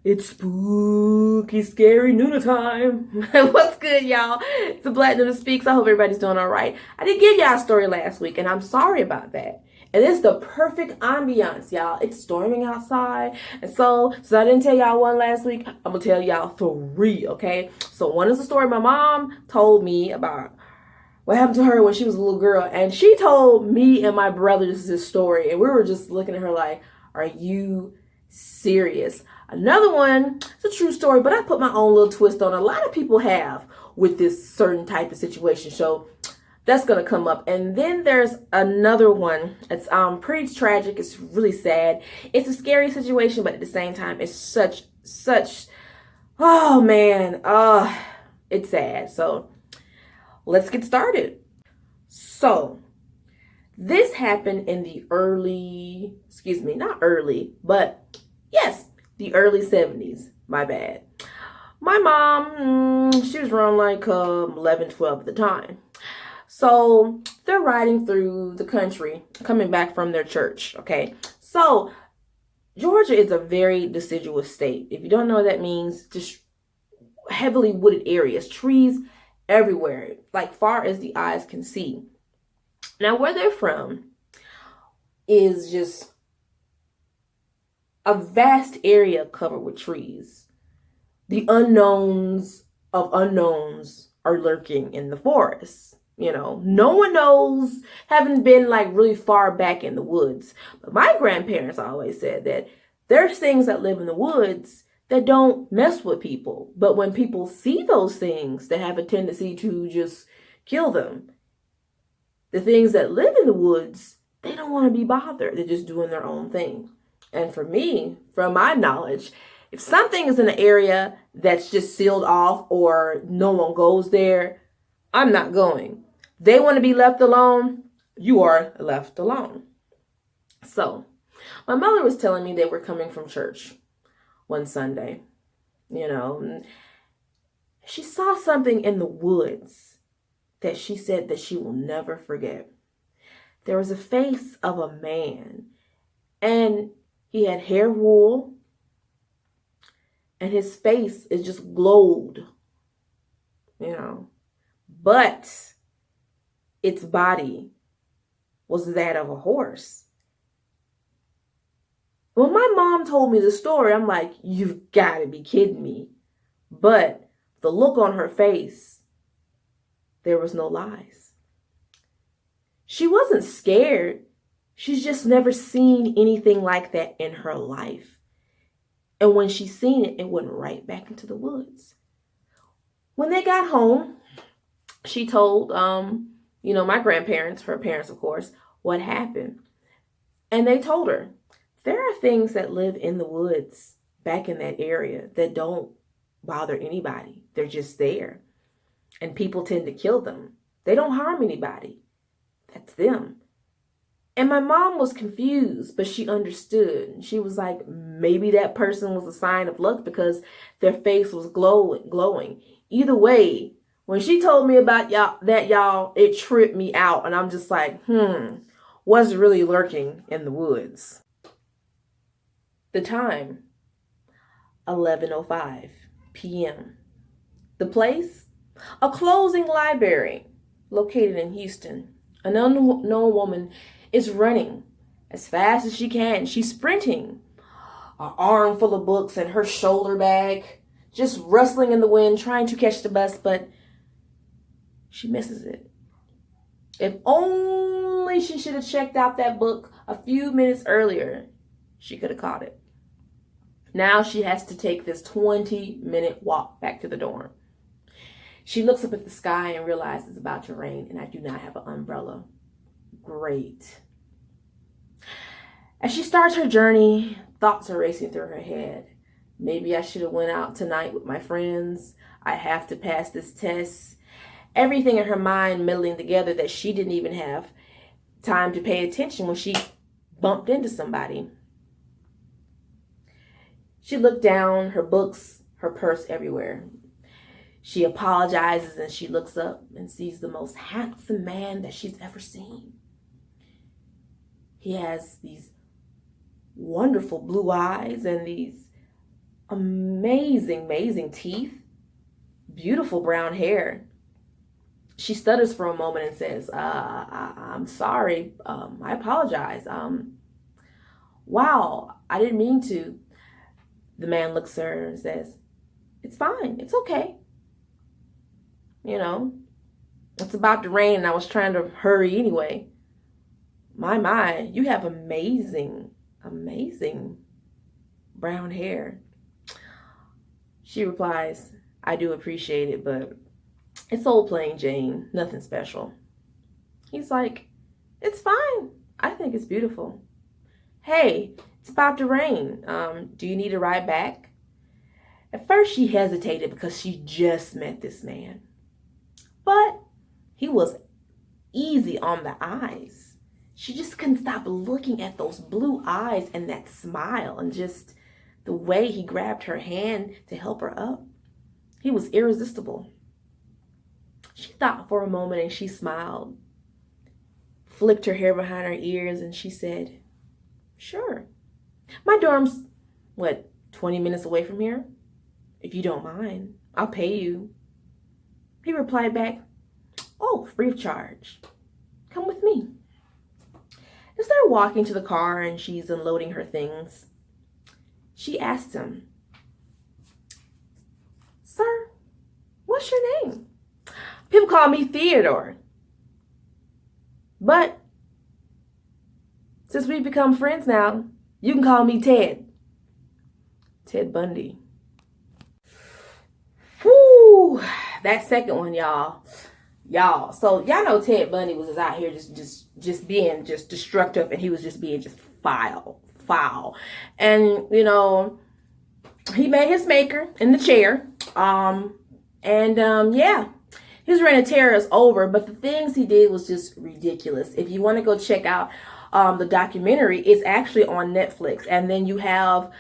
It's spooky, scary Noona time. What's good, y'all? It's the Black Noona Speaks. I hope everybody's doing all right. I did give y'all a story last week, and I'm sorry about that. And it's the perfect ambiance, y'all. It's storming outside. And so I didn't tell y'all one last week, I'm going to tell y'all 3, okay? So one is a story my mom told me about what happened to her when she was a little girl. And she told me and my brothers this story. And we were just looking at her like, are you serious? Another one, it's a true story, but I put my own little twist on it. A lot of people have with this certain type of situation. So that's going to come up. And then there's another one. It's pretty tragic. It's really sad. It's a scary situation, but at the same time, it's such, oh man, it's sad. So let's get started. So this happened in the early, the early 70s. My bad. My mom, she was around like 11, 12 at the time. So they're riding through the country, coming back from their church, okay? So Georgia is a very deciduous state. If you don't know what that means, just heavily wooded areas, trees everywhere, like far as the eyes can see. Now, where they're from is just a vast area covered with trees. The unknowns of unknowns are lurking in the forest. You know, no one knows, haven't been like really far back in the woods. But my grandparents always said that there's things that live in the woods that don't mess with people. But when people see those things, they have a tendency to just kill them. The things that live in the woods, they don't want to be bothered. They're just doing their own thing. And for me, from my knowledge, if something is in an area that's just sealed off or no one goes there, I'm not going. They want to be left alone, you are left alone. So my mother was telling me they were coming from church one Sunday, and she saw something in the woods that she said that she will never forget. There was a face of a man, and he had hair wool, and his face is just glowed, but its body was that of a horse. When my mom told me the story, I'm like, you've got to be kidding me. But the look on her face, there was no lies. She wasn't scared. She's just never seen anything like that in her life. And when she seen it, it went right back into the woods. When they got home, she told, my grandparents, her parents, of course, what happened. And they told her, there are things that live in the woods back in that area that don't bother anybody. They're just there. And people tend to kill them. They don't harm anybody. That's them. And my mom was confused, but she understood. She was like, maybe that person was a sign of luck because their face was glowing. Either way, when she told me about y'all, it tripped me out. And I'm just like, what's really lurking in the woods? The time, 11:05 p.m. The place, a closing library located in Houston. An unknown woman is running as fast as she can. She's sprinting, an arm full of books and her shoulder bag just rustling in the wind, trying to catch the bus, but she misses it. If only she should have checked out that book a few minutes earlier, she could have caught it. Now she has to take this 20-minute walk back to the dorm. She looks up at the sky and realizes it's about to rain, and I do not have an umbrella. Great. As she starts her journey, thoughts are racing through her head. Maybe I should have went out tonight with my friends. I have to pass this test. Everything in her mind meddling together that she didn't even have time to pay attention when she bumped into somebody. She looked down, her books, her purse everywhere. She apologizes and she looks up and sees the most handsome man that she's ever seen. He has these wonderful blue eyes and these amazing teeth, beautiful brown hair. She stutters for a moment and says, I'm sorry. I apologize. Wow, I didn't mean to. The man looks at her and says, it's fine. It's okay. You know, it's about to rain and I was trying to hurry anyway. My, you have amazing brown hair. She replies, I do appreciate it, but it's old plain Jane, nothing special. He's like, it's fine. I think it's beautiful. Hey, it's about to rain. Do you need a ride back? At first she hesitated because she just met this man. But he was easy on the eyes. She just couldn't stop looking at those blue eyes and that smile and just the way he grabbed her hand to help her up. He was irresistible. She thought for a moment and she smiled, flicked her hair behind her ears, and she said, sure. My dorm's, 20 minutes away from here? If you don't mind, I'll pay you. He replied back, oh, free of charge. Come with me. As they're walking to the car and she's unloading her things, she asked him, sir, what's your name? People call me Theodore. But since we've become friends now, you can call me Ted. Ted Bundy. Whoo, that second one, y'all. So y'all know Ted Bundy was out here just being just destructive, and he was just being just foul. And he met his maker in the chair. Yeah. His reign of terror is over, but the things he did was just ridiculous. If you want to go check out the documentary, it's actually on Netflix. And then you have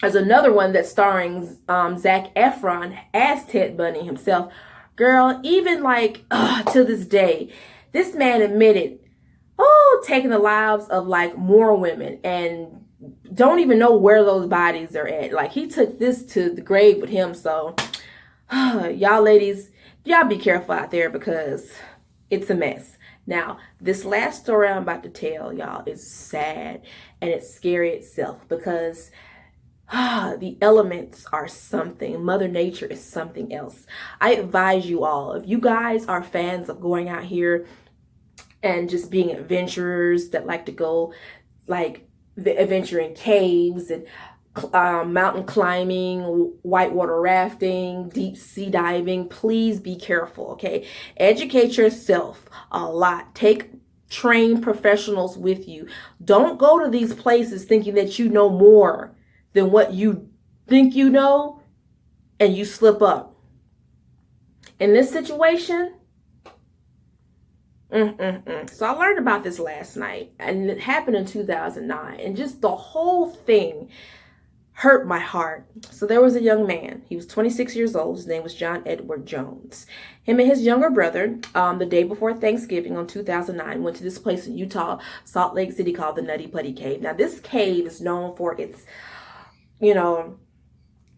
there's another one that's starring Zac Efron as Ted Bundy himself. Girl, even to this day, this man admitted, taking the lives of more women and don't even know where those bodies are at. He took this to the grave with him. So y'all ladies, y'all be careful out there because it's a mess. Now, this last story I'm about to tell y'all is sad and it's scary itself because the elements are something. Mother Nature is something else. I advise you all, if you guys are fans of going out here and just being adventurers that like to go adventure in caves and mountain climbing, whitewater rafting, deep sea diving, please be careful, okay? Educate yourself a lot. Take trained professionals with you. Don't go to these places thinking that you know more than what you think you know and you slip up. In this situation, So I learned about this last night, and it happened in 2009, and just the whole thing hurt my heart. So there was a young man. He was 26 years old. His name was John Edward Jones. Him and his younger brother, the day before Thanksgiving on 2009, went to this place in Utah, Salt Lake City, called the Nutty Putty Cave. Now, this cave is known for its,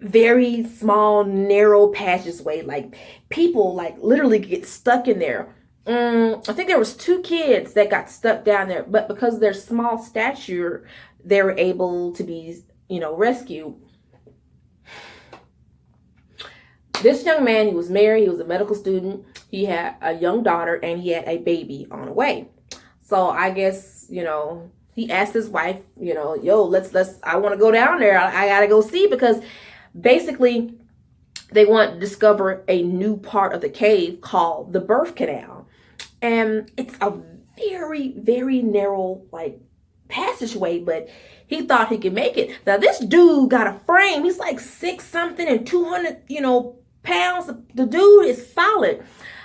very small, narrow passageway. Like, people, literally get stuck in there. I think there was 2 kids that got stuck down there, but because of their small stature, they were able to be, rescued. This young man, he was married, he was a medical student, he had a young daughter, and he had a baby on the way. So I guess, he asked his wife, let's I want to go down there. I gotta go see, because basically they want to discover a new part of the cave called the birth canal. And it's a very, very narrow, passageway, but he thought he could make it. Now, this dude got a frame. He's 6 something and 200, pounds. The dude is solid.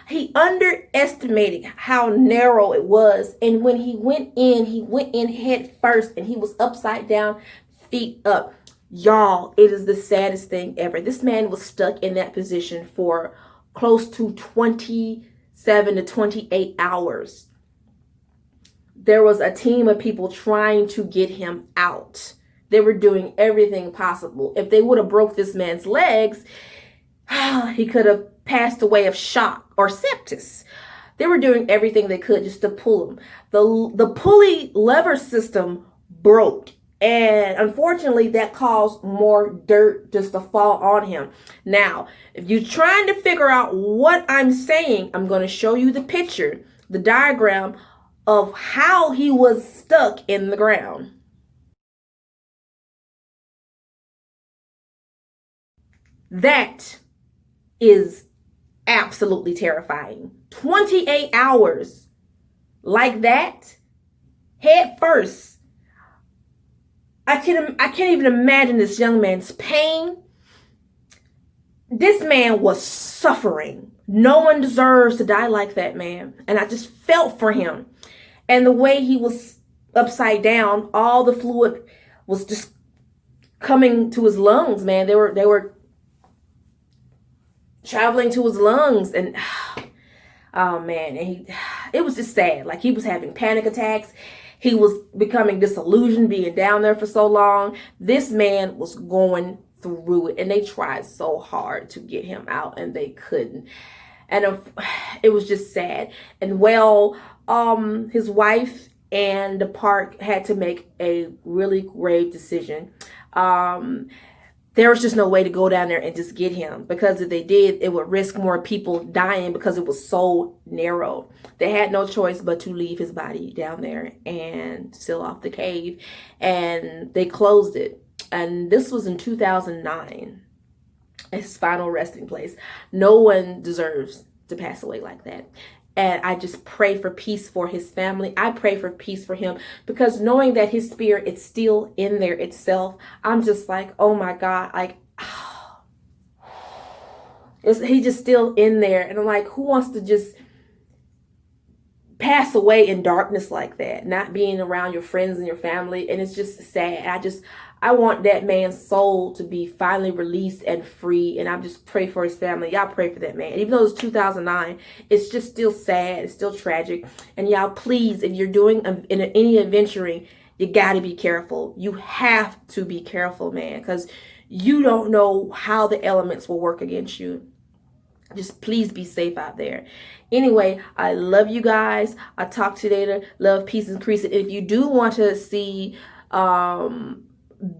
He underestimated how narrow it was. And when he went in head first, and he was upside down, feet up. Y'all, it is the saddest thing ever. This man was stuck in that position for close to 27 to 28 hours. there was a team of people trying to get him out. They were doing everything possible. If they would have broke this man's legs, he could have passed away of shock or sepsis. They were doing everything they could just to pull him. The pulley lever system broke. And unfortunately, that caused more dirt just to fall on him. Now, if you're trying to figure out what I'm saying, I'm going to show you the picture, the diagram of how he was stuck in the ground. That is absolutely terrifying. 28 hours like that, head first. I can't even imagine this young man's pain. This man was suffering. No one deserves to die like that, man. And I just felt for him. And the way he was upside down, all the fluid was just coming to his lungs, man. They were traveling to his lungs, and oh man, and it was just sad. Like, he was having panic attacks. He was becoming disillusioned being down there for so long. This man was going through it, and they tried so hard to get him out, and they couldn't. And it was just sad. And well, his wife and the park had to make a really grave decision. There was just no way to go down there and just get him, because if they did, it would risk more people dying because it was so narrow. They had no choice but to leave his body down there and seal off the cave, and they closed it. And this was in 2009, his final resting place. No one deserves to pass away like that. And I just pray for peace for his family. I pray for peace for him, because knowing that his spirit is still in there itself, I'm just like, oh my God, like, he's just still in there. And I'm like, who wants to just pass away in darkness like that, not being around your friends and your family? And it's just sad. I want that man's soul to be finally released and free. And I just pray for his family. Y'all pray for that man. And even though it's 2009, it's just still sad. It's still tragic. And y'all, please, if you're doing any adventuring, you got to be careful. You have to be careful, man, because you don't know how the elements will work against you. Just please be safe out there. Anyway, I love you guys. I'll talk to you later. Love, peace, and increase. If you do want to see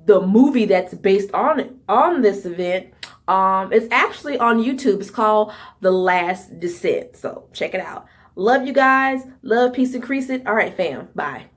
the movie that's based on this event, it's actually on YouTube. It's called The Last Descent. So check it out. Love you guys. Love, peace, increase it. All right, fam. Bye.